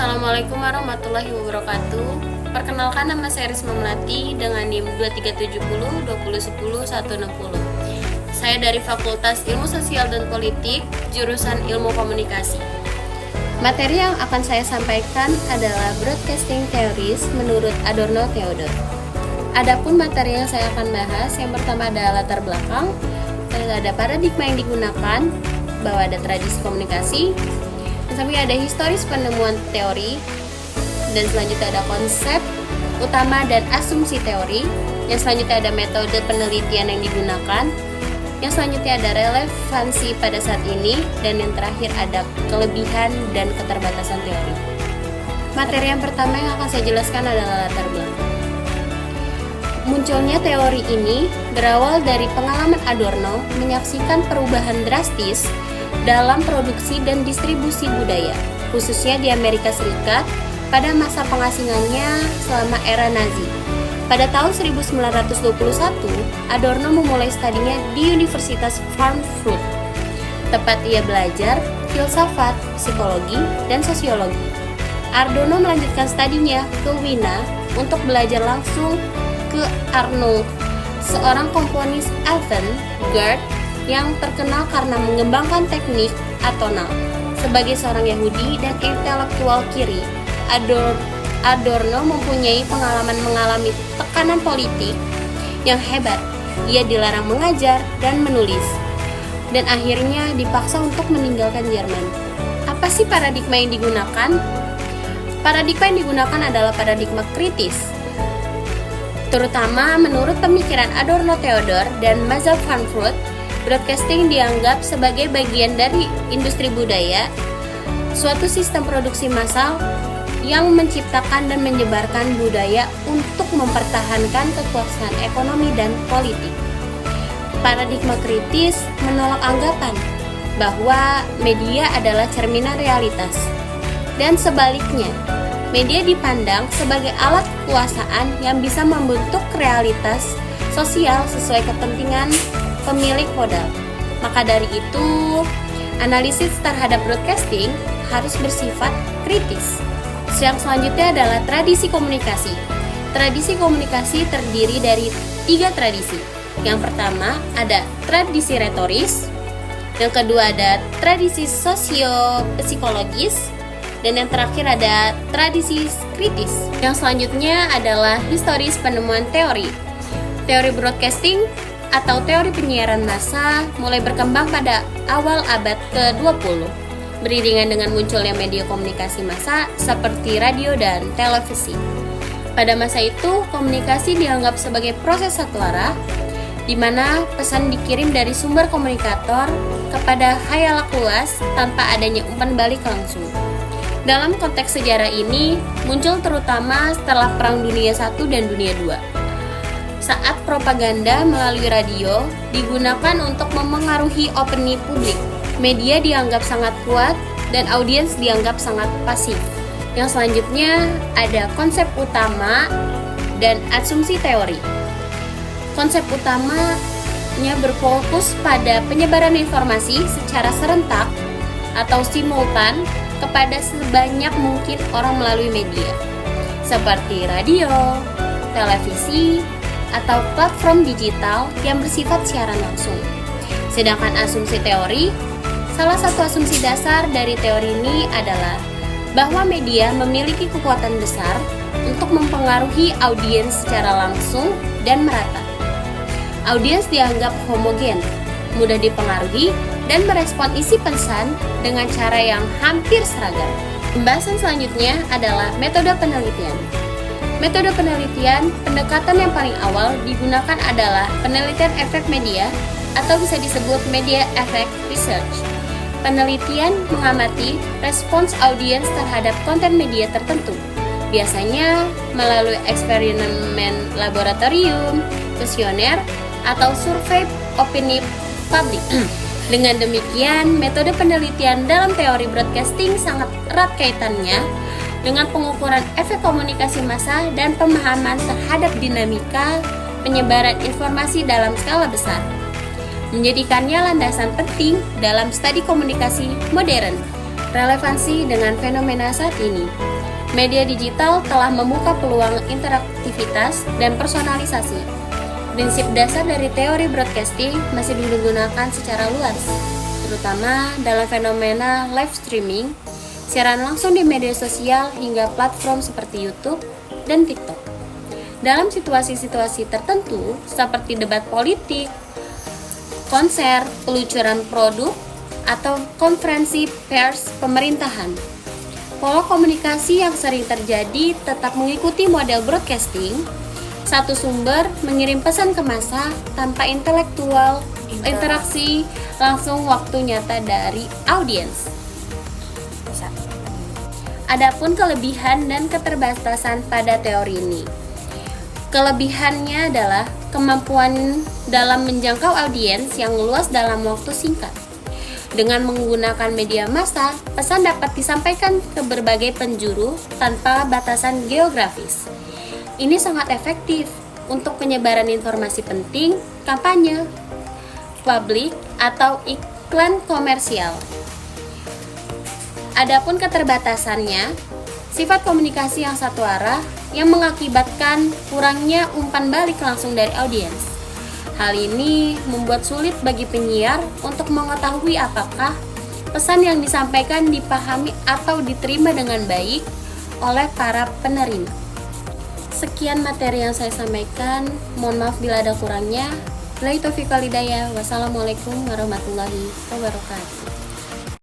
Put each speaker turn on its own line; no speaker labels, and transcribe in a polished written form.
Assalamualaikum warahmatullahi wabarakatuh. Perkenalkan, nama saya Risma Melati dengan NIM 2370 2010 160. Saya dari Fakultas Ilmu Sosial dan Politik, jurusan Ilmu Komunikasi. Materi yang akan saya sampaikan adalah Broadcasting Theories menurut Adorno Theodor. Adapun materi yang saya akan bahas, yang pertama adalah latar belakang, ada paradigma yang digunakan, bahwa ada tradisi komunikasi, sampai ada historis penemuan teori, dan selanjutnya ada konsep utama dan asumsi teori, yang selanjutnya ada metode penelitian yang digunakan, yang selanjutnya ada relevansi pada saat ini, dan yang terakhir ada kelebihan dan keterbatasan teori. Materi yang pertama yang akan saya jelaskan adalah latar belakang. Munculnya teori ini berawal dari pengalaman Adorno menyaksikan perubahan drastis dalam produksi dan distribusi budaya, khususnya di Amerika Serikat pada masa pengasingannya selama era Nazi. Pada tahun 1921, Adorno memulai studinya di Universitas Frankfurt. Tempat ia belajar filsafat, psikologi, dan sosiologi. Adorno melanjutkan studinya ke Wina untuk belajar langsung ke Arnold, seorang komponis avant-garde yang terkenal karena mengembangkan teknik atonal. Sebagai seorang Yahudi dan intelektual kiri, Adorno mempunyai pengalaman mengalami tekanan politik yang hebat. Ia dilarang mengajar dan menulis, dan akhirnya dipaksa untuk meninggalkan Jerman. Apa sih paradigma yang digunakan? Paradigma yang digunakan adalah paradigma kritis, terutama menurut pemikiran Adorno Theodor dan mazhab Frankfurt. Broadcasting dianggap sebagai bagian dari industri budaya, suatu sistem produksi massal yang menciptakan dan menyebarkan budaya untuk mempertahankan kekuasaan ekonomi dan politik. Paradigma kritis menolak anggapan bahwa media adalah cerminan realitas, dan sebaliknya, media dipandang sebagai alat kekuasaan yang bisa membentuk realitas sosial sesuai kepentingan pemilik modal. Maka dari itu, analisis terhadap broadcasting harus bersifat kritis. Yang selanjutnya adalah tradisi komunikasi. Tradisi komunikasi terdiri dari 3 tradisi. Yang pertama ada tradisi retoris, yang kedua ada tradisi sosio-psikologis, dan yang terakhir ada tradisi kritis. Yang selanjutnya adalah historis penemuan teori. Teori broadcasting atau teori penyiaran massa mulai berkembang pada awal abad ke-20, beriringan dengan munculnya media komunikasi massa seperti radio dan televisi. Pada masa itu, komunikasi dianggap sebagai proses satu arah, di mana pesan dikirim dari sumber komunikator kepada khayalak luas tanpa adanya umpan balik langsung. Dalam konteks sejarah ini, muncul terutama setelah Perang Dunia I dan Dunia II. Saat propaganda melalui radio digunakan untuk memengaruhi opini publik, media dianggap sangat kuat dan audiens dianggap sangat pasif. Yang selanjutnya ada konsep utama dan asumsi teori. Konsep utamanya berfokus pada penyebaran informasi secara serentak atau simultan kepada sebanyak mungkin orang melalui media, seperti radio, televisi, atau platform digital yang bersifat siaran langsung. Sedangkan asumsi teori, salah satu asumsi dasar dari teori ini adalah bahwa media memiliki kekuatan besar untuk mempengaruhi audiens secara langsung dan merata. Audiens dianggap homogen, mudah dipengaruhi, dan merespon isi pesan dengan cara yang hampir seragam. Pembahasan selanjutnya adalah metode penelitian. Metode penelitian, pendekatan yang paling awal digunakan adalah penelitian efek media atau bisa disebut media effect research. Penelitian mengamati respons audiens terhadap konten media tertentu, biasanya melalui eksperimen laboratorium, kuesioner, atau survei opini publik. Dengan demikian, metode penelitian dalam teori broadcasting sangat erat kaitannya dengan pengukuran efek komunikasi massa dan pemahaman terhadap dinamika penyebaran informasi dalam skala besar, menjadikannya landasan penting dalam studi komunikasi modern, relevansi dengan fenomena saat ini. Media digital telah membuka peluang interaktivitas dan personalisasi. Prinsip dasar dari teori broadcasting masih digunakan secara luas, terutama dalam fenomena live streaming, siaran langsung di media sosial hingga platform seperti YouTube dan TikTok. Dalam situasi-situasi tertentu seperti debat politik, konser, peluncuran produk, atau konferensi pers pemerintahan. Pola komunikasi yang sering terjadi tetap mengikuti model broadcasting. Satu sumber mengirim pesan ke massa tanpa intelektual interaksi langsung waktu nyata dari audiens. Adapun kelebihan dan keterbatasan pada teori ini. Kelebihannya adalah kemampuan dalam menjangkau audiens yang luas dalam waktu singkat. Dengan menggunakan media massa, pesan dapat disampaikan ke berbagai penjuru tanpa batasan geografis. Ini sangat efektif untuk penyebaran informasi penting, kampanye, publik, atau iklan komersial. Adapun keterbatasannya, sifat komunikasi yang satu arah yang mengakibatkan kurangnya umpan balik langsung dari audiens. Hal ini membuat sulit bagi penyiar untuk mengetahui apakah pesan yang disampaikan dipahami atau diterima dengan baik oleh para penerima. Sekian materi yang saya sampaikan, mohon maaf bila ada kurangnya. Wassalamualaikum warahmatullahi wabarakatuh.